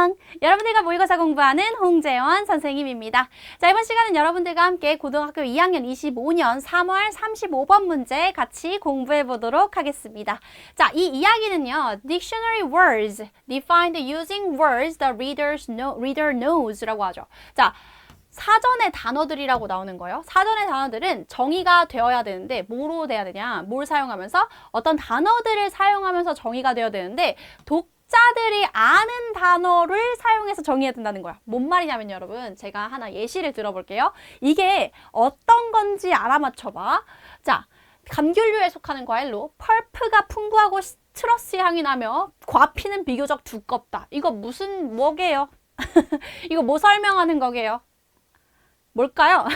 안녕! 여러분들과 모의고사 공부하는 홍재원 선생님입니다. 자, 이번 시간은 여러분들과 함께 고등학교 2학년 25년 3월 35번 문제 같이 공부해 보도록 하겠습니다. 자, 이 이야기는요. Dictionary words defined using words the reader knows 라고 하죠. 자, 사전의 단어들이라고 나오는 거예요. 사전의 단어들은 정의가 되어야 되는데 뭐로 돼야 되냐? 뭘 사용하면서? 어떤 단어들을 사용하면서 정의가 되어야 되는데 독자들이 아는 단어를 사용해서 정의해야 된다는 거야. 뭔 말이냐면 여러분, 제가 하나 예시를 들어볼게요. 이게 어떤 건지 알아맞혀봐. 자, 감귤류에 속하는 과일로 펄프가 풍부하고 시트러스 향이 나며 과피는 비교적 두껍다. 이거 무슨 뭐게요? 이거 뭐 설명하는 거게요? 뭘까요?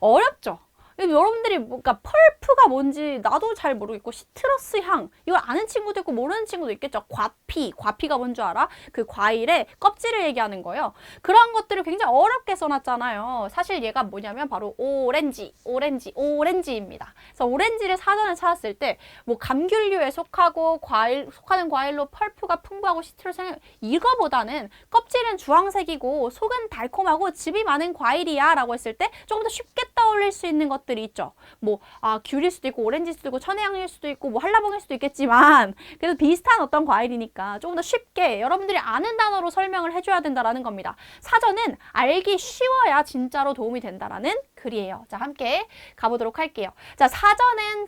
어렵죠? 여러분들이 그러니까 펄프가 뭔지 나도 잘 모르겠고 시트러스 향 이걸 아는 친구도 있고 모르는 친구도 있겠죠. 과피가 뭔 줄 알아? 그 과일의 껍질을 얘기하는 거예요. 그런 것들을 굉장히 어렵게 써놨잖아요. 사실 얘가 뭐냐면 바로 오렌지입니다. 그래서 오렌지를 사전에 찾았을 때 뭐 감귤류에 속하는 과일로 펄프가 풍부하고 시트러스 향 이거보다는 껍질은 주황색이고 속은 달콤하고 즙이 많은 과일이야 라고 했을 때 조금 더 쉽게 떠올릴 수 있는 것 들이 있죠. 뭐 귤일 수도 있고 오렌지일 수도 있고 천혜향일 수도 있고 뭐 한라봉일 수도 있겠지만 그래도 비슷한 어떤 과일이니까 조금 더 쉽게 여러분들이 아는 단어로 설명을 해줘야 된다라는 겁니다. 사전은 알기 쉬워야 진짜로 도움이 된다라는 글이에요. 자, 함께 가보도록 할게요. 자, 사전은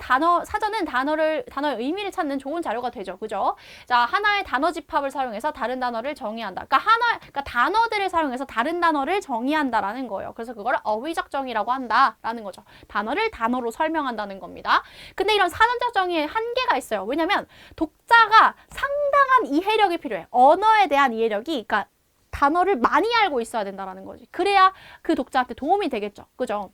단어의 의미를 찾는 좋은 자료가 되죠. 그죠? 자, 하나의 단어 집합을 사용해서 다른 단어를 정의한다. 그러니까 단어들을 사용해서 다른 단어를 정의한다라는 거예요. 그래서 그걸 어휘적 정의라고 한다라는 거죠. 단어를 단어로 설명한다는 겁니다. 근데 이런 사전적 정의에 한계가 있어요. 왜냐면 독자가 상당한 이해력이 필요해. 언어에 대한 이해력이, 그러니까 단어를 많이 알고 있어야 된다는 거지. 그래야 그 독자한테 도움이 되겠죠. 그죠?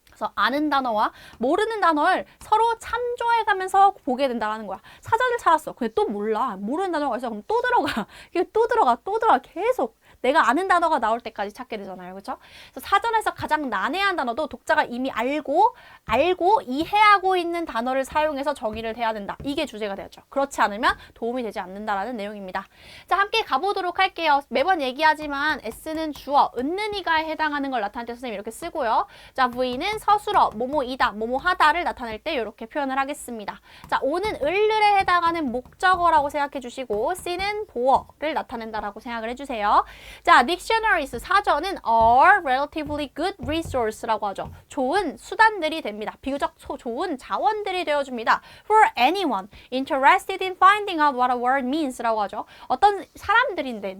그래서 아는 단어와 모르는 단어를 서로 참조해가면서 보게 된다는 거야. 사전을 찾았어. 근데 또 몰라. 모르는 단어가 있어. 그럼 또 들어가. 또 들어가. 계속. 내가 아는 단어가 나올 때까지 찾게 되잖아요. 그렇죠? 그래서 사전에서 가장 난해한 단어도 독자가 이미 알고 이해하고 있는 단어를 사용해서 정의를 해야 된다. 이게 주제가 되었죠. 그렇지 않으면 도움이 되지 않는다라는 내용입니다. 자, 함께 가보도록 할게요. 매번 얘기하지만 S는 주어, 은는이가에 해당하는 걸 나타낼 때 선생님이 이렇게 쓰고요. 자, V는 서술어, 뭐뭐이다, 뭐뭐하다를 나타낼 때 이렇게 표현을 하겠습니다. 자, O는 을을에 해당하는 목적어라고 생각해 주시고 C는 보어를 나타낸다라고 생각을 해주세요. 자, dictionaries, 사전은 are relatively good resource라고 하죠. 좋은 수단들이 됩니다. 비교적 좋은 자원들이 되어줍니다. For anyone interested in finding out what a word means 라고 하죠. 어떤 사람들인데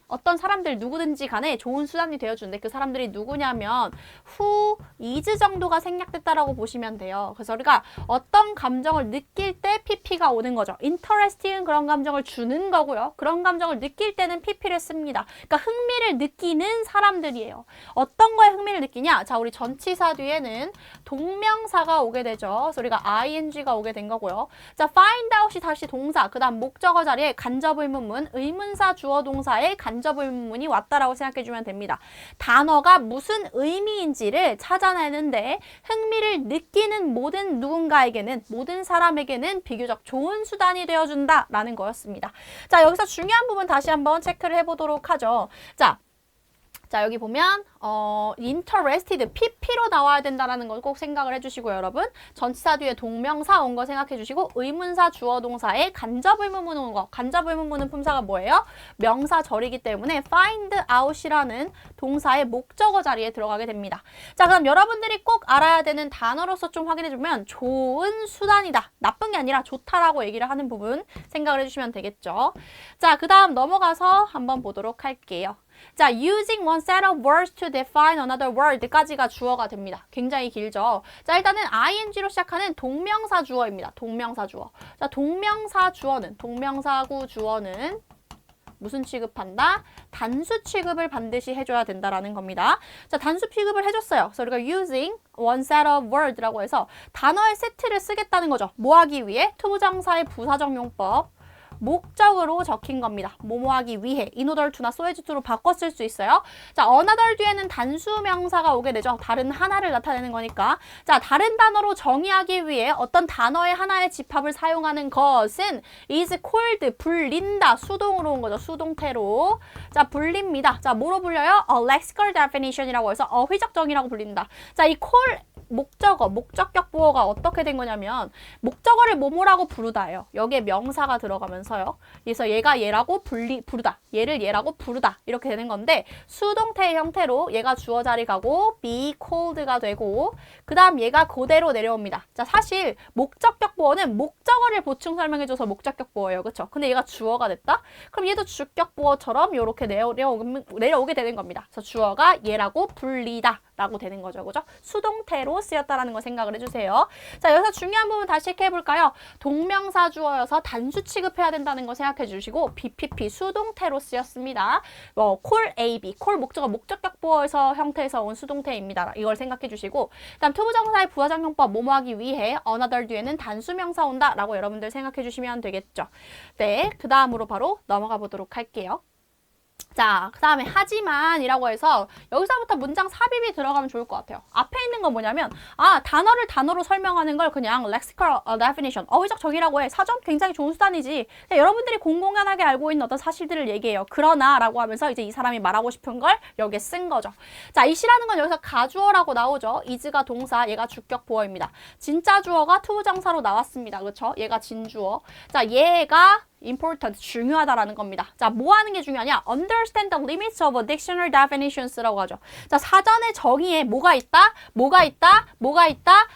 어떤 사람들 누구든지 간에 좋은 수단이 되어주는데 그 사람들이 누구냐면 who is 정도가 생략됐다라고 보시면 돼요. 그래서 우리가 어떤 감정을 느낄 때 pp가 오는 거죠. interesting은 그런 감정을 주는 거고요. 그런 감정을 느낄 때는 pp를 씁니다. 그러니까 흥미를 느끼는 사람들이에요. 어떤 거에 흥미를 느끼냐? 자, 우리 전치사 뒤에는 동명사가 오게 되죠. 그래서 우리가 ing가 오게 된 거고요. 자, find out이 다시 동사, 그 다음 목적어 자리에 간접의문문, 의문사 주어 동사에 간접의문문이 왔다라고 생각해주면 됩니다. 단어가 무슨 의미인지를 찾아내는데 흥미를 느끼는 모든 사람에게는 비교적 좋은 수단이 되어준다라는 거였습니다. 자, 여기서 중요한 부분 다시 한번 체크를 해보도록 하죠. 자, 여기 보면 interested, pp로 나와야 된다는 걸 꼭 생각을 해주시고요, 여러분. 전치사 뒤에 동명사 온 거 생각해 주시고 의문사 주어 동사에 간접의문문 온 거. 간접의문문은 품사가 뭐예요? 명사절이기 때문에 find out이라는 동사의 목적어 자리에 들어가게 됩니다. 자, 그럼 여러분들이 꼭 알아야 되는 단어로서 좀 확인해주면 좋은 수단이다. 나쁜 게 아니라 좋다라고 얘기를 하는 부분 생각을 해주시면 되겠죠. 자, 그 다음 넘어가서 한번 보도록 할게요. 자, using one set of words to define another word까지가 주어가 됩니다. 굉장히 길죠. 자, 일단은 ing로 시작하는 동명사 주어입니다. 동명사 주어. 자, 동명사구 주어는 무슨 취급한다? 단수 취급을 반드시 해줘야 된다라는 겁니다. 자, 단수 취급을 해줬어요. 그래서 우리가 using one set of words라고 해서 단어의 세트를 쓰겠다는 거죠. 뭐 하기 위해? 투부정사의 부사적 용법. 목적으로 적힌 겁니다. 뭐뭐하기 위해 in order to나 so as to로 바꿨을 수 있어요. 자, another 뒤에는 단수 명사가 오게 되죠. 다른 하나를 나타내는 거니까. 자, 다른 단어로 정의하기 위해 어떤 단어의 하나의 집합을 사용하는 것은 is called, 불린다. 수동으로 온 거죠. 수동태로. 자, 불립니다. 자, 뭐로 불려요? lexical definition이라고 해서 어휘적 정의라고 불린다. 자, 이 call 목적어, 목적격 보어가 어떻게 된 거냐면 목적어를 뭐뭐라고 부르다예요. 여기에 명사가 들어가면서요. 그래서 얘가 얘라고 부르다. 얘를 얘라고 부르다. 이렇게 되는 건데 수동태의 형태로 얘가 주어 자리 가고 be called가 되고 그 다음 얘가 그대로 내려옵니다. 자, 사실 목적격 보어는 목적어를 보충 설명해줘서 목적격 보어예요. 그쵸? 근데 얘가 주어가 됐다? 그럼 얘도 주격 보어처럼 이렇게 내려오게 되는 겁니다. 그래서 주어가 얘라고 불리다. 라고 되는 거죠. 그죠? 수동태로 쓰였다라는 거 생각을 해주세요. 자, 여기서 중요한 부분 다시 체크해볼까요? 동명사 주어여서 단수 취급해야 된다는 거 생각해 주시고 BPP 수동태로 쓰였습니다. call AB, call 목적어, 목적격 보어에서 형태에서 온 수동태입니다. 이걸 생각해 주시고 그다음 투부정사의 부하장용법 뭐뭐하기 위해 another 뒤에는 단수명사 온다 라고 여러분들 생각해 주시면 되겠죠. 네, 그 다음으로 바로 넘어가 보도록 할게요. 자, 그 다음에 하지만 이라고 해서 여기서부터 문장 삽입이 들어가면 좋을 것 같아요. 앞에 있는 건 뭐냐면 단어를 단어로 설명하는 걸 그냥 lexical definition, 어휘적 정의라고 해. 사전 굉장히 좋은 수단이지. 여러분들이 공공연하게 알고 있는 어떤 사실들을 얘기해요. 그러나 라고 하면서 이제 이 사람이 말하고 싶은 걸 여기에 쓴 거죠. 자, 이시라는 건 여기서 가주어라고 나오죠. is가 동사, 얘가 주격 보어입니다. 진짜 주어가 투부정사로 나왔습니다. 그렇죠? 얘가 진주어. 자, 얘가 important, 중요하다라는 겁니다. 자, 뭐 하는 게 중요하냐? Understand the limits of dictionary definitions라고 하죠. 자, 사전의 정의에 뭐가 있다?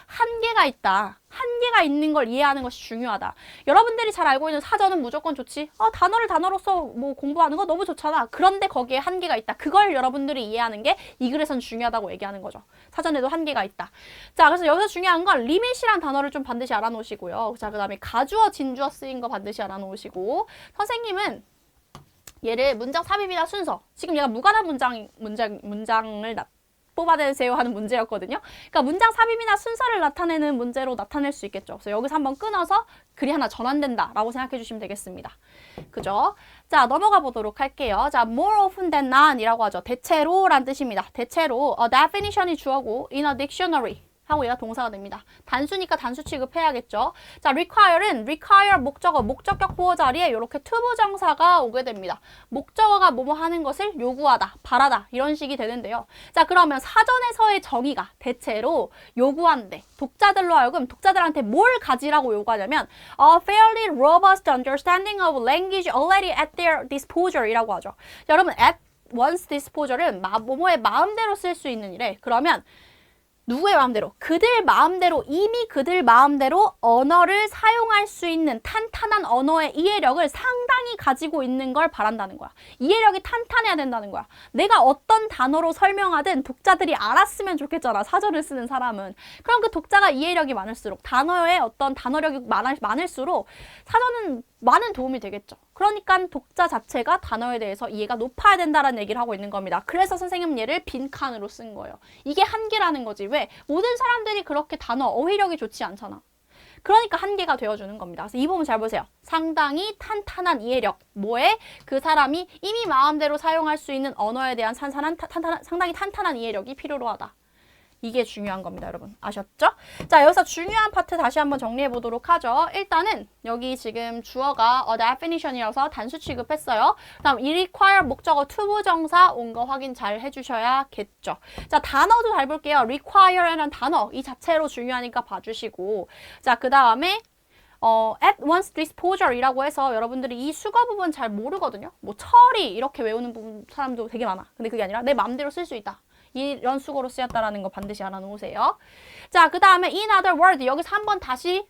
한계가 있다. 한계가 있는 걸 이해하는 것이 중요하다. 여러분들이 잘 알고 있는 사전은 무조건 좋지. 단어를 단어로서 뭐 공부하는 거 너무 좋잖아. 그런데 거기에 한계가 있다. 그걸 여러분들이 이해하는 게 이 글에선 중요하다고 얘기하는 거죠. 사전에도 한계가 있다. 자, 그래서 여기서 중요한 건 limit이란 단어를 좀 반드시 알아놓으시고요. 자, 그 다음에 가주어, 진주어 쓰인 거 반드시 알아놓으시고 선생님은 얘를 문장 삽입이나 순서, 지금 얘가 무관한 문장을 뽑아내세요 하는 문제였거든요. 그러니까 문장 삽입이나 순서를 나타내는 문제로 나타낼 수 있겠죠. 그래서 여기서 한번 끊어서 글이 하나 전환된다 라고 생각해 주시면 되겠습니다. 그죠? 자, 넘어가 보도록 할게요. 자, more often than not 이라고 하죠. 대체로 란 뜻입니다. 대체로 definition이 주어고 in a dictionary 하고 얘가 동사가 됩니다. 단수니까 단수 취급해야겠죠. 자, require 목적어, 목적격 보어 자리에 이렇게 투부정사가 오게 됩니다. 목적어가 뭐뭐 하는 것을 요구하다, 바라다 이런 식이 되는데요. 자, 그러면 사전에서의 정의가 대체로 요구한대. 독자들한테 뭘 가지라고 요구하냐면 a fairly robust understanding of language already at their disposal 이라고 하죠. 자, 여러분, at one's disposal은 뭐뭐의 마음대로 쓸 수 있는 이래. 그러면 누구의 마음대로? 이미 그들 마음대로 언어를 사용할 수 있는 탄탄한 언어의 이해력을 상당히 가지고 있는 걸 바란다는 거야. 이해력이 탄탄해야 된다는 거야. 내가 어떤 단어로 설명하든 독자들이 알았으면 좋겠잖아. 사전을 쓰는 사람은. 그럼 그 독자가 이해력이 많을수록 단어의 어떤 단어력이 많을수록 사전은 많은 도움이 되겠죠. 그러니까 독자 자체가 단어에 대해서 이해가 높아야 된다는 얘기를 하고 있는 겁니다. 그래서 선생님은 얘를 빈칸으로 쓴 거예요. 이게 한계라는 거지. 왜? 모든 사람들이 그렇게 어휘력이 좋지 않잖아. 그러니까 한계가 되어주는 겁니다. 그래서 이 부분 잘 보세요. 상당히 탄탄한 이해력. 뭐에? 그 사람이 이미 마음대로 사용할 수 있는 언어에 대한 상당히 탄탄한 이해력이 필요로 하다. 이게 중요한 겁니다, 여러분. 아셨죠? 자, 여기서 중요한 파트 다시 한번 정리해 보도록 하죠. 일단은 여기 지금 주어가 definition이라서 단수 취급했어요. 그다음 이 require 목적어 투부정사 온 거 확인 잘 해주셔야겠죠. 자, 단어도 잘 볼게요. require라는 단어 이 자체로 중요하니까 봐주시고, 자, 그 다음에 at one's disposal 이라고 해서 여러분들이 이 수거 부분 잘 모르거든요. 뭐 처리 이렇게 외우는 사람도 되게 많아. 근데 그게 아니라 내 마음대로 쓸 수 있다. 이런 수고로 쓰였다라는 거 반드시 알아놓으세요. 자, 그 다음에 in other words 여기서 한번 다시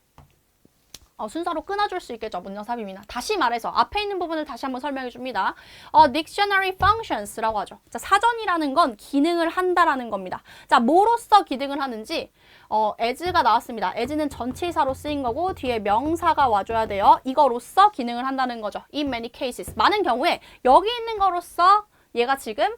순서로 끊어줄 수 있겠죠. 문장 삽입이나. 다시 말해서 앞에 있는 부분을 다시 한번 설명해 줍니다. dictionary functions라고 하죠. 자, 사전이라는 건 기능을 한다라는 겁니다. 자, 뭐로써 기능을 하는지 as가 나왔습니다. as는 전치사로 쓰인 거고 뒤에 명사가 와줘야 돼요. 이거로써 기능을 한다는 거죠. in many cases. 많은 경우에 여기 있는 거로써 얘가 지금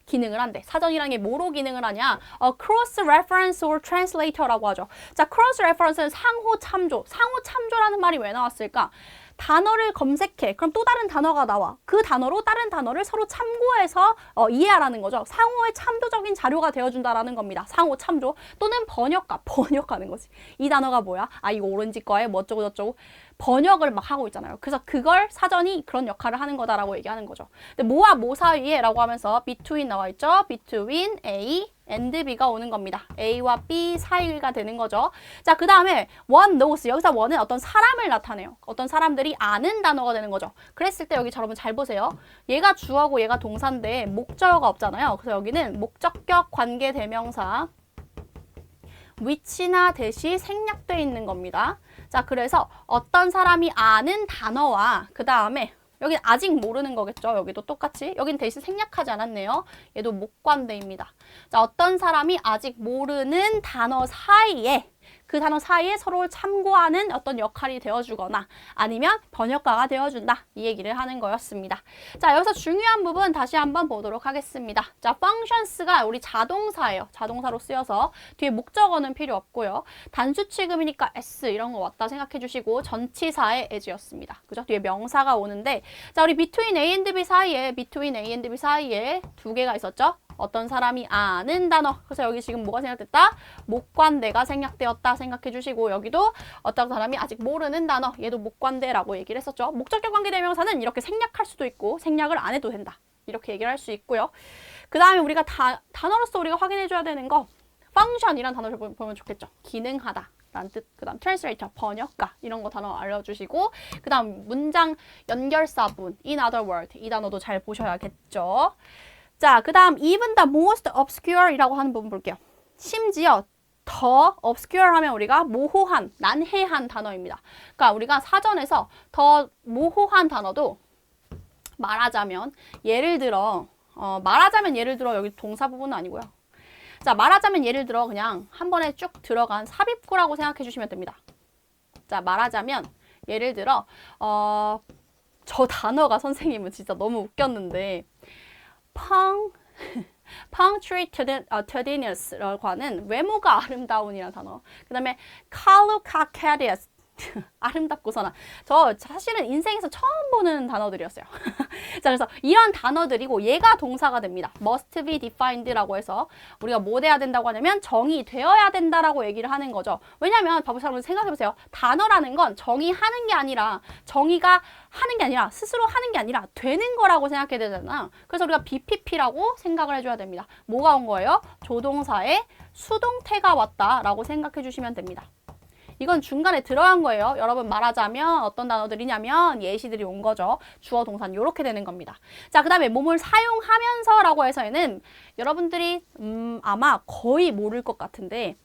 기능을 한대. 사전이라는 게 뭐로 기능을 하냐? cross reference or translator라고 하죠. 자, cross reference는 상호 참조. 상호 참조라는 말이 왜 나왔을까? 단어를 검색해. 그럼 또 다른 단어가 나와. 그 단어로 다른 단어를 서로 참고해서 이해하라는 거죠. 상호의 참조적인 자료가 되어준다라는 겁니다. 상호 참조 또는 번역가, 번역하는 거지. 이 단어가 뭐야? 아, 이거 오렌지 거에 뭐 어쩌고 저쩌고 번역을 막 하고 있잖아요. 그래서 그걸 사전이 그런 역할을 하는 거다라고 얘기하는 거죠. 근데 뭐와 뭐 사이에 라고 하면서 between 나와 있죠. between A and B가 오는 겁니다. A와 B 사이가 되는 거죠. 자, 그 다음에 one knows. 여기서 one은 어떤 사람을 나타내요. 어떤 사람들이 아는 단어가 되는 거죠. 그랬을 때 여기 여러분 잘 보세요. 얘가 주어고 얘가 동사인데 목적어가 없잖아요. 그래서 여기는 목적격 관계 대명사 which나 that이 생략되어 있는 겁니다. 자, 그래서 어떤 사람이 아는 단어와 그 다음에 여긴 아직 모르는 거겠죠. 여기도 똑같이. 여긴 that이 생략하지 않았네요. 얘도 목관대입니다. 자, 어떤 사람이 아직 모르는 단어 사이에 그 단어 사이에 서로 참고하는 어떤 역할이 되어주거나 아니면 번역가가 되어준다. 이 얘기를 하는 거였습니다. 자, 여기서 중요한 부분 다시 한번 보도록 하겠습니다. 자, functions가 우리 자동사예요. 자동사로 쓰여서 뒤에 목적어는 필요 없고요. 단수 취급이니까 s 이런 거 왔다 생각해 주시고 전치사의 as였습니다. 그죠? 뒤에 명사가 오는데 자, 우리 between A and B 사이에 두 개가 있었죠? 어떤 사람이 아는 단어. 그래서 여기 지금 뭐가 생략됐다? 목관대가 생략되었다 생각해 주시고 여기도 어떤 사람이 아직 모르는 단어. 얘도 목관대라고 얘기를 했었죠. 목적격 관계대명사는 이렇게 생략할 수도 있고 생략을 안 해도 된다. 이렇게 얘기를 할 수 있고요. 그 다음에 우리가 단어로서 우리가 확인해 줘야 되는 거 function이란 단어를 보면 좋겠죠. 기능하다. 라는 뜻, 그 다음 translator, 번역가 이런 거 단어 알려주시고 그 다음 문장 연결사분, in other words 이 단어도 잘 보셔야겠죠. 자, 그 다음 even the most obscure 이라고 하는 부분 볼게요. 심지어 더 obscure 하면 우리가 모호한, 난해한 단어입니다. 그러니까 우리가 사전에서 더 모호한 단어도 말하자면 예를 들어 여기 동사 부분은 아니고요. 자, 말하자면 예를 들어 그냥 한 번에 쭉 들어간 삽입구라고 생각해 주시면 됩니다. 자, 말하자면 예를 들어 저 단어가 선생님은 진짜 너무 웃겼는데 punctilious라고 하는 외모가 아름다운이라는 단어. 그 다음에 callicochadius 아름답고서나 저 사실은 인생에서 처음 보는 단어들이었어요. 자, 그래서 이런 단어들이고 얘가 동사가 됩니다. must be defined라고 해서 우리가 뭐 돼야 된다고 하냐면 정의되어야 된다라고 얘기를 하는 거죠. 왜냐면 바보처럼 생각해보세요. 단어라는 건 정의하는 게 아니라 정의가 하는 게 아니라 스스로 하는 게 아니라 되는 거라고 생각해야 되잖아. 그래서 우리가 BPP라고 생각을 해줘야 됩니다. 뭐가 온 거예요? 조동사에 수동태가 왔다라고 생각해 주시면 됩니다. 이건 중간에 들어간 거예요. 여러분 말하자면 어떤 단어들이냐면 예시들이 온 거죠. 주어 동사는 이렇게 되는 겁니다. 자, 그 다음에 몸을 사용하면서라고 해서는 여러분들이 아마 거의 모를 것 같은데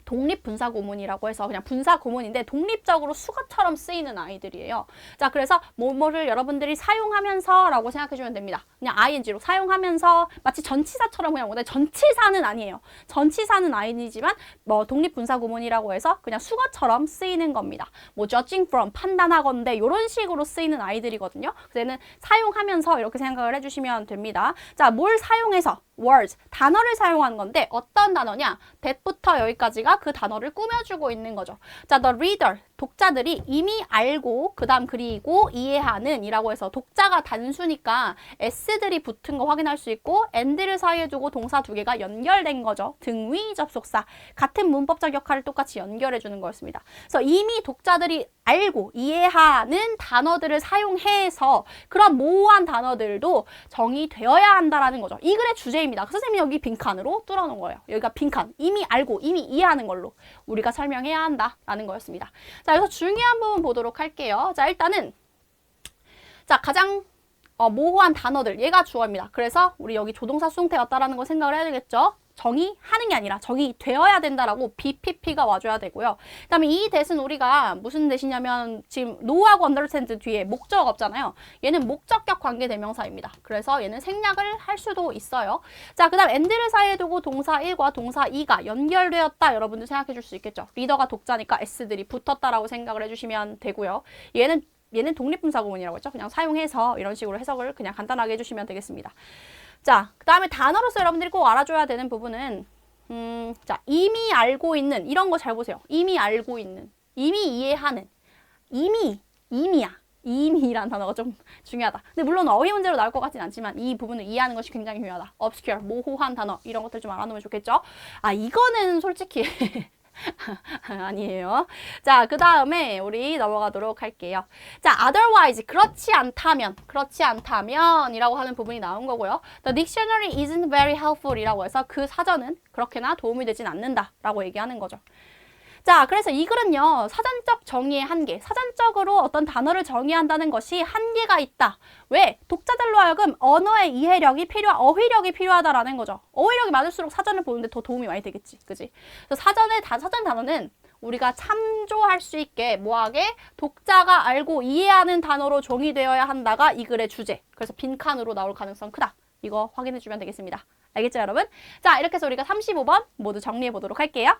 독립분사구문이라고 해서 그냥 분사구문인데 독립적으로 수거처럼 쓰이는 아이들이에요. 자, 그래서 뭐뭐를 여러분들이 사용하면서 라고 생각해주면 됩니다. 그냥 ing로 사용하면서 마치 전치사처럼 그냥 오는데 전치사는 아니에요. 전치사는 아니지만 뭐 독립분사구문이라고 해서 그냥 수거처럼 쓰이는 겁니다. 뭐 judging from 판단하건대 이런 식으로 쓰이는 아이들이거든요. 그래서 얘는 사용하면서 이렇게 생각을 해주시면 됩니다. 자, 뭘 사용해서 words, 단어를 사용하는 건데 어떤 단어냐? that부터 여기까지가 그 단어를 꾸며주고 있는 거죠. 자, the reader, 독자들이 이미 알고 그 다음 그리고 이해하는 이라고 해서 독자가 단수니까 s들이 붙은 거 확인할 수 있고 and를 사이에 두고 동사 두 개가 연결된 거죠. 등위 접속사. 같은 문법적 역할을 똑같이 연결해 주는 거였습니다. 그래서 이미 독자들이 알고 이해하는 단어들을 사용해서 그런 모호한 단어들도 정의되어야 한다라는 거죠. 이 글의 주제입니다. 그 선생님이 여기 빈칸으로 뚫어놓은 거예요. 여기가 빈칸. 이미 알고 이미 이해하는 걸로 우리가 설명해야 한다라는 거였습니다. 자, 여기서 중요한 부분 보도록 할게요. 자, 일단은 자, 가장 모호한 단어들. 얘가 주어입니다. 그래서 우리 여기 조동사 수동태 왔다라는 거 생각을 해야 되겠죠. 정의하는 게 아니라 정의되어야 된다라고 BPP가 와줘야 되고요. 그 다음에 이 that은 우리가 무슨 that이냐면 지금 know하고 understand 뒤에 목적어가 없잖아요. 얘는 목적격 관계대명사입니다. 그래서 얘는 생략을 할 수도 있어요. 자, 그 다음 and를 사이에 두고 동사 1과 동사 2가 연결되었다. 여러분들 생각해 줄 수 있겠죠. 리더가 독자니까 s들이 붙었다라고 생각을 해주시면 되고요. 얘는 독립분사구문이라고 했죠. 그냥 사용해서 이런 식으로 해석을 그냥 간단하게 해주시면 되겠습니다. 자, 그 다음에 단어로서 여러분들이 꼭 알아줘야 되는 부분은 자, 이미 알고 있는 이런 거 잘 보세요. 이미 알고 있는, 이미 이해하는, 이미 이미라는 단어가 좀 중요하다. 근데 물론 어휘 문제로 나올 것 같진 않지만 이 부분을 이해하는 것이 굉장히 중요하다. obscure, 모호한 단어 이런 것들 좀 알아놓으면 좋겠죠. 아 이거는 솔직히 아니에요. 자, 그 다음에 우리 넘어가도록 할게요. 자, otherwise, 그렇지 않다면 이라고 하는 부분이 나온 거고요. The dictionary isn't very helpful 이라고 해서 그 사전은 그렇게나 도움이 되진 않는다 라고 얘기하는 거죠. 자, 그래서 이 글은요, 사전적 정의의 한계, 사전적으로 어떤 단어를 정의한다는 것이 한계가 있다. 왜? 독자들로 하여금 언어의 이해력이 어휘력이 필요하다라는 거죠. 어휘력이 많을수록 사전을 보는데 더 도움이 많이 되겠지. 그지? 그래서 사전 단어는 우리가 참조할 수 있게 뭐하게 독자가 알고 이해하는 단어로 정의되어야 한다가 이 글의 주제. 그래서 빈칸으로 나올 가능성 크다. 이거 확인해 주면 되겠습니다. 알겠죠, 여러분? 자, 이렇게 해서 우리가 35번 모두 정리해 보도록 할게요.